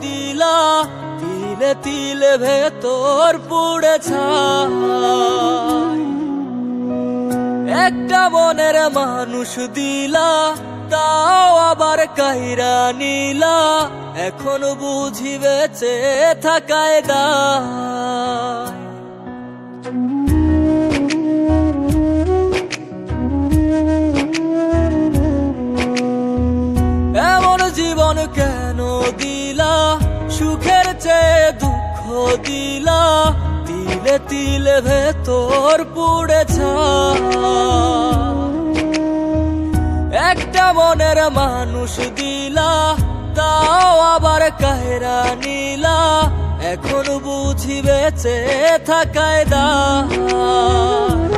দিলা, তিলে তিলে ভেতর পুড়ে ছাই। একটা মনের মানুষ দিলা, তাও আবার কাইরা নিলা, এখন বুঝি বেঁচে থাকায় দায়। এমন জীবন কেন দিলা, সুখের চেয়ে দুঃখ দিলা, তিলে তিলে ভেতর পুড়ে ছাই। একটা মনের মানুষ দিলা, তাও আবার কাহেরা নিলা, এখন বুঝি বেঁচে থাকায় দায়।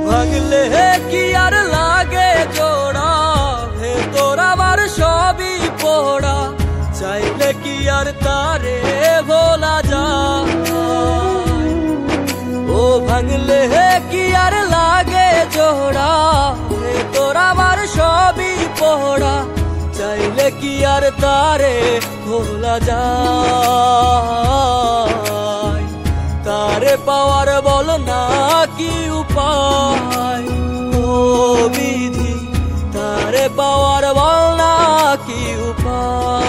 ভাঙলে কি আর লাগে জোড়া, ভেতর আমার সবই পোড়া, চাইলে কি আর তারে ভোলা যায়। ও ভাঙলে কি আর লাগে জোড়া, ভেতর আমার সবই পোড়া, চাইলে কি আর তারে ভোলা যায়। তারে পাওয়ার বল না কি উপায়, ও বিধি তারে পাওয়ার বল না কি উপায়।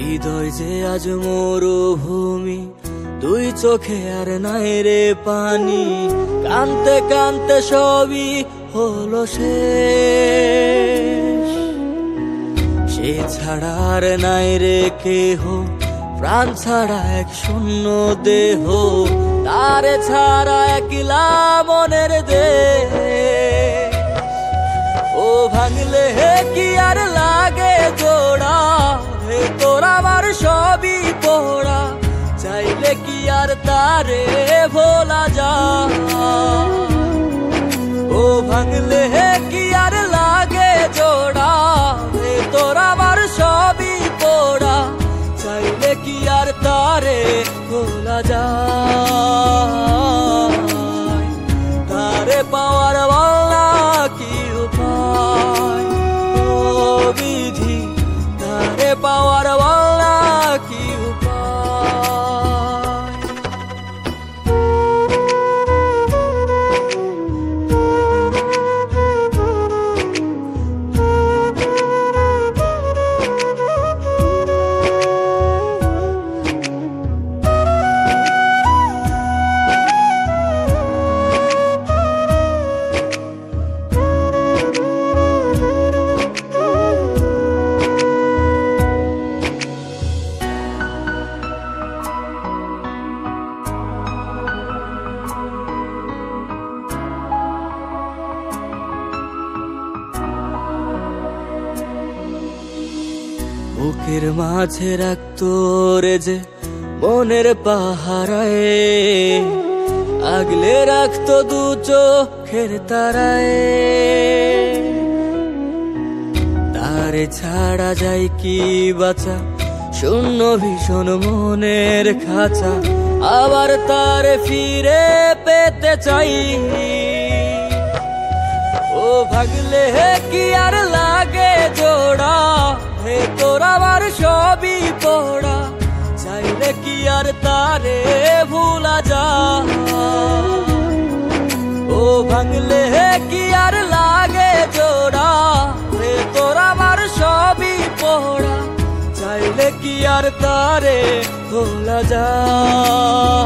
হৃদয় যে আজ মরুভূমি, দুই চোখে আর নাই রে পানি, কানতে কানতে সবই হলো শেষ। সে ছাড়া আর নাই রে কেহ, প্রাণ ছাড়া এক শূন্য দেহ, তারে ছাড়া একলা মনের দেহ। ও ভাঙলে কি আর লাগে জোড়া, ভেতর আমার সবই পোড়া, চাইলে কি আর তারে ভোলা যায়। ও ভাঙলে কি আর লাগে জোড়া, ভেতর আমার সবই পোড়া, চাইলে কি আর তারে ভোলা যায়। তারে পাওয়ার বলা কি উপায়, ও বিধি তারে পাওয়ার বলা কি উপায়। বুকের মাঝে রাখতো রে যে মনের পাহারায়, আগলে রাখতো দু চোখের তারায়। তারে ছাড়া যায় কি বাঁচা, শূন্য ভীষণ মনের খাঁচা, আবার তারে ফিরে পেতে চাই। ও ভাগলে কি আর লাগে জোড়া, ভেতর আমার সবই পোড়া, চাইলে কি আর তারে ভুলা যায়। ও ভাঙলে কি আর লাগে জোড়া, ভেতর আমার সবই পোড়া, চাইলে কি আর তারে ভোলা যায়।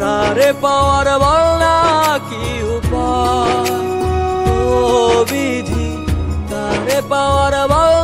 তারে পাওয়ার বলা কি উপায়, ও বিধি তারে পাওয়ার বল